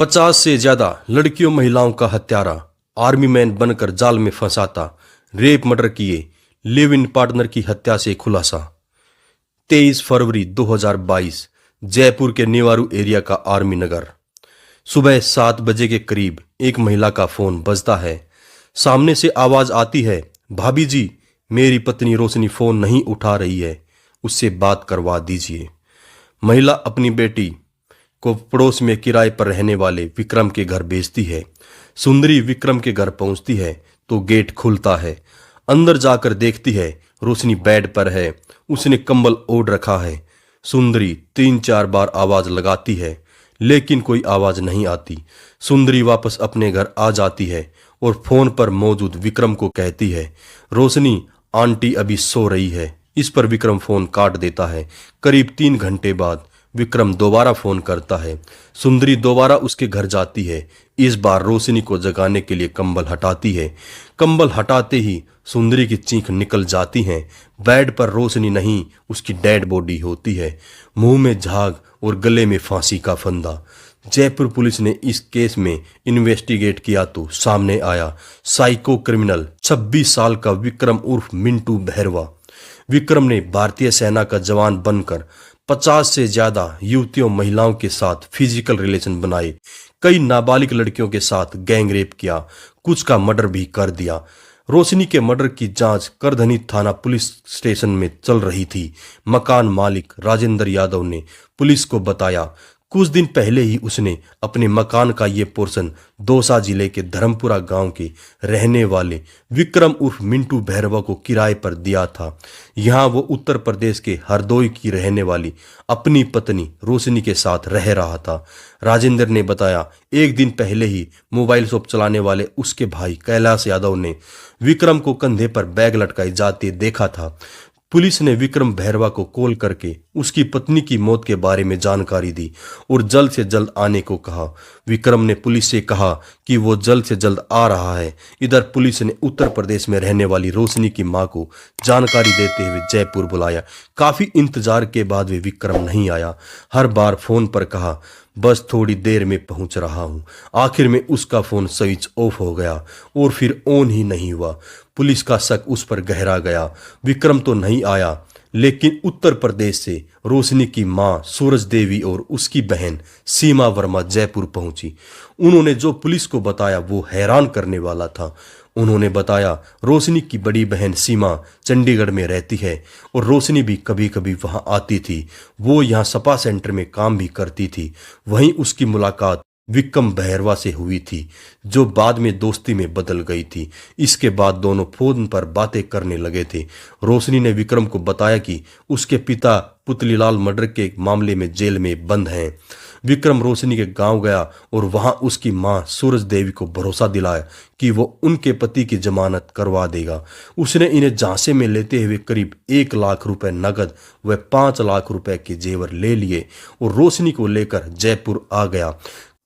50 से ज्यादा लड़कियों महिलाओं का हत्यारा, आर्मी मैन बनकर जाल में फंसाता, रेप मर्डर किए, लिव इन पार्टनर की हत्या से खुलासा। 23 फरवरी 2022 जयपुर के नेवारू एरिया का आर्मी नगर। सुबह 7 बजे के करीब एक महिला का फोन बजता है। सामने से आवाज आती है, भाभी जी, मेरी पत्नी रोशनी फोन नहीं उठा रही है, उससे बात करवा दीजिए। महिला अपनी बेटी को पड़ोस में किराए पर रहने वाले विक्रम के घर भेजती है। सुंदरी विक्रम के घर पहुंचती है तो गेट खुलता है। अंदर जाकर देखती है रोशनी बेड पर है, उसने कंबल ओढ़ रखा है। सुंदरी 3-4 बार आवाज लगाती है लेकिन कोई आवाज नहीं आती। सुंदरी वापस अपने घर आ जाती है और फोन पर मौजूद विक्रम को कहती है, रोशनी आंटी अभी सो रही है। इस पर विक्रम फोन काट देता है। करीब 3 घंटे बाद विक्रम दोबारा फोन करता है। सुंदरी दोबारा उसके घर जाती है। इस बार रोशनी को जगाने के लिए कंबल हटाती है। कंबल हटाते ही सुंदरी की चीख निकल जाती है। बेड पर रोशनी नहीं, उसकी डेड बॉडी होती है, मुंह में झाग और गले में फांसी का फंदा। जयपुर पुलिस ने इस केस में इन्वेस्टिगेट किया तो सामने आया साइको क्रिमिनल 26 साल का विक्रम उर्फ मिंटू बहरवा। विक्रम ने भारतीय सेना का जवान बनकर 50 से ज्यादा युवतियों महिलाओं के साथ फिजिकल रिलेशन बनाए, कई नाबालिग लड़कियों के साथ गैंग रेप किया, कुछ का मर्डर भी कर दिया। रोशनी के मर्डर की जांच करधनी थाना पुलिस स्टेशन में चल रही थी। मकान मालिक राजेंद्र यादव ने पुलिस को बताया कुछ दिन पहले ही उसने अपने मकान का ये पोर्शन दौसा जिले के धर्मपुरा गांव के रहने वाले विक्रम उर्फ मिंटू बहरवा को किराए पर दिया था। यहाँ वो उत्तर प्रदेश के हरदोई की रहने वाली अपनी पत्नी रोशनी के साथ रह रहा था। राजेंद्र ने बताया एक दिन पहले ही मोबाइल शॉप चलाने वाले उसके भाई कैलाश यादव ने विक्रम को कंधे पर बैग लटकाए जाते देखा था। पुलिस ने विक्रम बहरवा को कॉल करके उसकी पत्नी की मौत के बारे में जानकारी दी और जल्द से जल्द आने को कहा। विक्रम ने पुलिस से कहा कि वो जल्द से जल्द आ रहा है। इधर पुलिस ने उत्तर प्रदेश में रहने वाली रोशनी की मां को जानकारी देते हुए जयपुर बुलाया। काफी इंतजार के बाद भी विक्रम नहीं आया। हर बार फोन पर कहा बस थोड़ी देर में पहुंच रहा हूं। आखिर में उसका फोन स्विच ऑफ हो गया और फिर ऑन ही नहीं हुआ। पुलिस का शक उस पर गहरा गया। विक्रम तो नहीं आया, लेकिन उत्तर प्रदेश से रोशनी की मां सूरज देवी और उसकी बहन सीमा वर्मा जयपुर पहुंची। उन्होंने जो पुलिस को बताया वो हैरान करने वाला था। उन्होंने बताया रोशनी की बड़ी बहन सीमा चंडीगढ़ में रहती है और रोशनी भी कभी कभी वहां आती थी। वो यहाँ सपा सेंटर में काम भी करती थी। वहीं उसकी मुलाकात विक्रम बहरवा से हुई थी, जो बाद में दोस्ती में बदल गई थी। इसके बाद दोनों फोन पर बातें करने लगे थे। रोशनी ने विक्रम को बताया कि उसके पिता पुतलीलाल मर्डर के मामले में जेल में बंद हैं। विक्रम रोशनी के गांव गया और वहां उसकी मां सूरज देवी को भरोसा दिलाया कि वो उनके पति की जमानत करवा देगा। उसने इन्हें झांसे में लेते हुए करीब 1 लाख रुपए नगद व 5 लाख रुपए के जेवर ले लिए और रोशनी को लेकर जयपुर आ गया।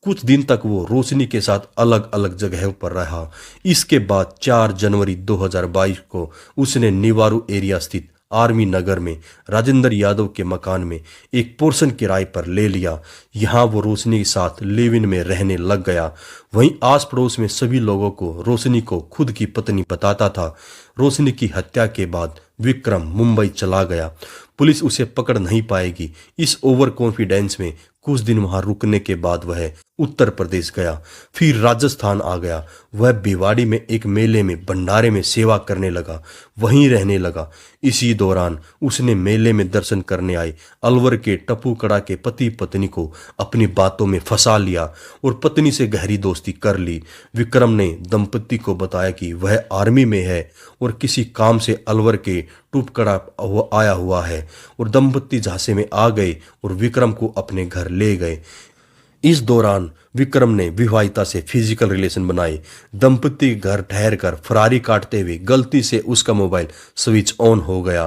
कुछ दिन तक वो रोशनी के साथ अलग अलग जगहों पर रहा। इसके बाद 4 जनवरी 2022 को उसने निवारू एरिया स्थित आर्मी नगर में राजेंद्र यादव के मकान में एक पोर्शन किराए पर ले लिया। यहाँ वो रोशनी के साथ लिव इन में रहने लग गया। वहीं आस पड़ोस में सभी लोगों को रोशनी को खुद की पत्नी बताता था। रोशनी की हत्या के बाद विक्रम मुंबई चला गया। पुलिस उसे पकड़ नहीं पाएगी। इस ओवर कॉन्फिडेंस में कुछ दिन वहां रुकने के बाद वह उत्तर प्रदेश गया, फिर राजस्थान आ गया। वह भिवाड़ी में एक मेले में भंडारे में सेवा करने लगा, वहीं रहने लगा। इसी दौरान उसने मेले में दर्शन करने आए अलवर के टप्पू कड़ा के पति पत्नी को अपनी बातों में फंसा लिया और पत्नी से गहरी दोस्ती कर ली। विक्रम ने दंपति को बताया कि वह आर्मी में है और किसी काम से अलवर के टुपकड़ा आया हुआ है और दंपति झांसे में आ गए और विक्रम को अपने घर ले गए। इस दौरान विक्रम ने विवाहिता से फिजिकल रिलेशन बनाए। दंपति के घर ठहर कर फरारी काटते हुए गलती से उसका मोबाइल स्विच ऑन हो गया।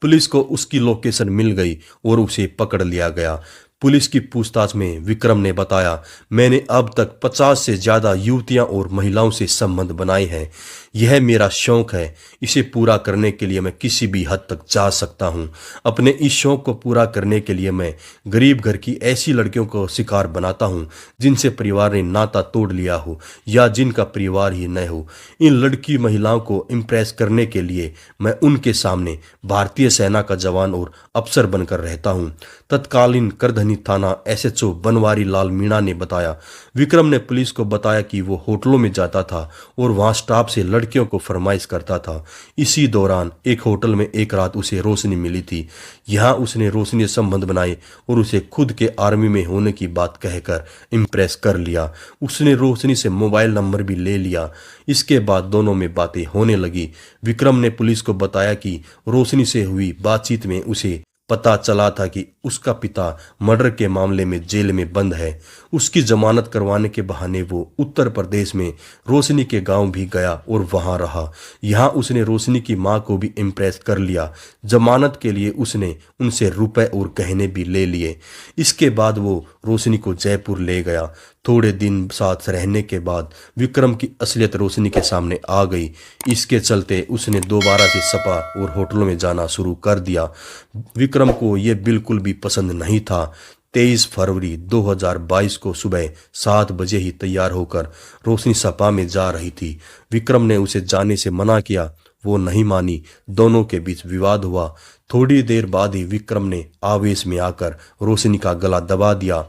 पुलिस को उसकी लोकेशन मिल गई और उसे पकड़ लिया गया। पुलिस की पूछताछ में विक्रम ने बताया, मैंने अब तक 50 से ज्यादा युवतियां और महिलाओं से संबंध बनाए हैं। यह मेरा शौक है। इसे पूरा करने के लिए मैं किसी भी हद तक जा सकता हूँ। अपने इस शौक को पूरा करने के लिए मैं गरीब घर की ऐसी लड़कियों को शिकार बनाता हूँ जिनसे परिवार ने नाता तोड़ लिया हो या जिनका परिवार ही न हो। इन लड़की महिलाओं को इम्प्रेस करने के लिए मैं उनके सामने भारतीय सेना का जवान और अफसर बनकर रहता हूँ। तत्कालीन करधनी थाना एसएचओ बनवारी लाल मीणा ने बताया। विक्रम ने पुलिस को बताया कि वो होटलों में जाता था और वहां स्टाफ से लड़कियों को फरमाइश करता था। इसी दौरान एक होटल में एक रात उसे रोशनी मिली थी। यहाँ उसने रोशनी से संबंध बनाए और उसे खुद के आर्मी में होने की बात कहकर इम्प्रेस कर लिया। उसने रोशनी से मोबाइल नंबर भी ले लिया। इसके बाद दोनों में बातें होने लगी। विक्रम ने पुलिस को बताया कि रोशनी से हुई बातचीत में उसे पता चला था कि उसका पिता मर्डर के मामले में जेल में बंद है। उसकी जमानत करवाने के बहाने वो उत्तर प्रदेश में रोशनी के गांव भी गया और वहां रहा। यहाँ उसने रोशनी की मां को भी इम्प्रेस कर लिया। जमानत के लिए उसने उनसे रुपए और गहने भी ले लिए। इसके बाद वो रोशनी को जयपुर ले गया। थोड़े दिन साथ रहने के बाद विक्रम की असलियत रोशनी के सामने आ गई। इसके चलते उसने दोबारा से सपा और होटलों में जाना शुरू कर दिया। विक्रम को यह बिल्कुल भी पसंद नहीं था। 23 फरवरी 2022 को सुबह 7 बजे ही तैयार होकर रोशनी सपा में जा रही थी। विक्रम ने उसे जाने से मना किया। वो नहीं मानी। दोनों के बीच विवाद हुआ। थोड़ी देर बाद ही विक्रम ने आवेश में आकर रोशनी का गला दबा दिया।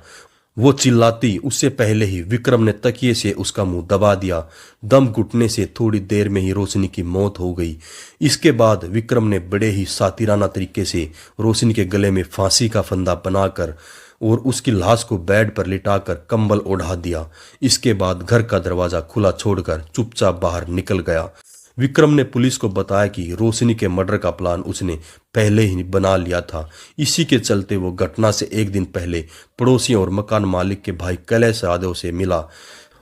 वो चिल्लाती उससे पहले ही विक्रम ने तकिए से उसका मुंह दबा दिया। दम घुटने से थोड़ी देर में ही रोशनी की मौत हो गई। इसके बाद विक्रम ने बड़े ही सातिराना तरीके से रोशनी के गले में फांसी का फंदा बनाकर और उसकी लाश को बेड पर लिटाकर कंबल ओढ़ा दिया। इसके बाद घर का दरवाजा खुला छोड़कर चुपचाप बाहर निकल गया। विक्रम ने पुलिस को बताया कि रोशनी के मर्डर का प्लान उसने पहले ही बना लिया था। इसी के चलते वो घटना से एक दिन पहले पड़ोसियों और मकान मालिक के भाई कैलाश यादव से मिला।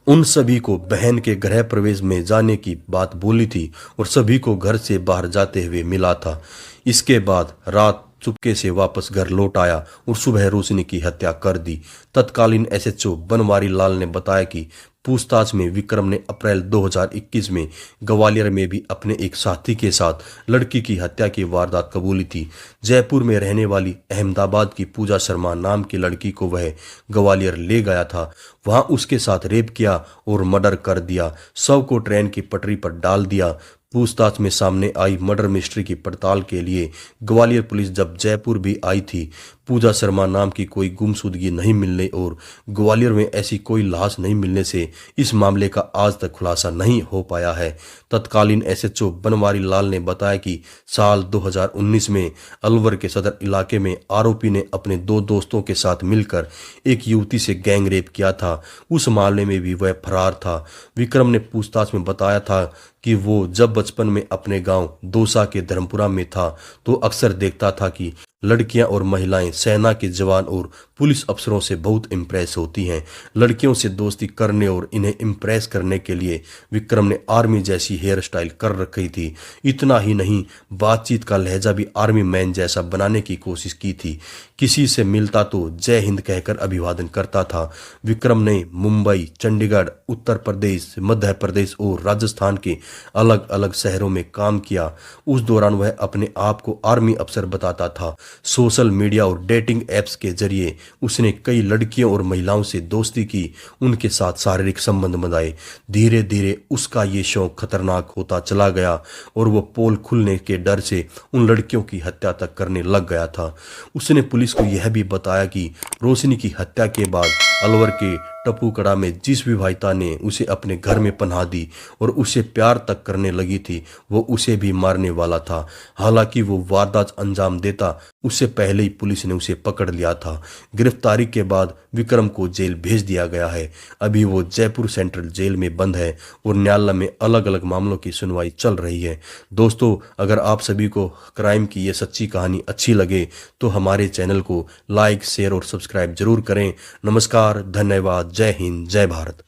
उन सभी को बहन के गृह प्रवेश में जाने की बात बोली थी और सभी को घर से बाहर जाते हुए मिला था। इसके बाद रात चुपके से वापस घर लौट आया और सुबह रोशनी की हत्या कर दी। तत्कालीन एसएचओ बनवारी लाल ने बताया कि पूछताछ में विक्रम ने अप्रैल 2021 में ग्वालियर में भी अपने एक साथी के साथ लड़की की हत्या की वारदात कबूली थी। जयपुर में रहने वाली अहमदाबाद की पूजा शर्मा नाम की लड़की को वह ग्वालियर ले गया था। वहां उसके साथ रेप किया और मर्डर कर दिया। शव को ट्रेन की पटरी पर डाल दिया। पूछताछ में सामने आई मर्डर मिस्ट्री की पड़ताल के लिए ग्वालियर पुलिस जब जयपुर भी आई थी, पूजा शर्मा नाम की कोई गुमशुदगी नहीं मिलने और ग्वालियर में ऐसी कोई लाश नहीं मिलने से इस मामले का आज तक खुलासा नहीं हो पाया है। तत्कालीन एसएचओ बनवारी लाल ने बताया कि साल 2019 में अलवर के सदर इलाके में आरोपी ने अपने 2 दोस्तों के साथ मिलकर एक युवती से गैंग रेप किया था। उस मामले में भी वह फरार था। विक्रम ने पूछताछ में बताया था कि वो जब बचपन में अपने गांव दौसा के धर्मपुरा में था तो अक्सर देखता था कि लड़कियां और महिलाएं सेना के जवान और पुलिस अफसरों से बहुत इम्प्रेस होती हैं। लड़कियों से दोस्ती करने और इन्हें इम्प्रेस करने के लिए विक्रम ने आर्मी जैसी हेयर स्टाइल कर रखी थी। इतना ही नहीं, बातचीत का लहजा भी आर्मी मैन जैसा बनाने की कोशिश की थी। किसी से मिलता तो जय हिंद कहकर अभिवादन करता था। विक्रम ने मुंबई, चंडीगढ़, उत्तर प्रदेश, मध्य प्रदेश और राजस्थान के अलग अलग शहरों में काम किया। उस दौरान वह अपने आप को आर्मी अफसर बताता था। सोशल मीडिया और डेटिंग एप्स के जरिए उसने कई लड़कियों और महिलाओं से दोस्ती की, उनके साथ शारीरिक संबंध बनाए। धीरे धीरे उसका ये शौक खतरनाक होता चला गया और वो पोल खुलने के डर से उन लड़कियों की हत्या तक करने लग गया था। उसने पुलिस को यह भी बताया कि रोशनी की हत्या के बाद अलवर के टपूकड़ा में जिस विवाहिता ने उसे अपने घर में पनाह दी और उसे प्यार तक करने लगी थी, वो उसे भी मारने वाला था। हालांकि वो वारदात अंजाम देता उससे पहले ही पुलिस ने उसे पकड़ लिया था। गिरफ्तारी के बाद विक्रम को जेल भेज दिया गया है। अभी वो जयपुर सेंट्रल जेल में बंद है और न्यायालय में अलग अलग मामलों की सुनवाई चल रही है। दोस्तों, अगर आप सभी को क्राइम की ये सच्ची कहानी अच्छी लगे तो हमारे चैनल को लाइक, शेयर और सब्सक्राइब जरूर करें। नमस्कार, धन्यवाद, जय हिंद, जय भारत।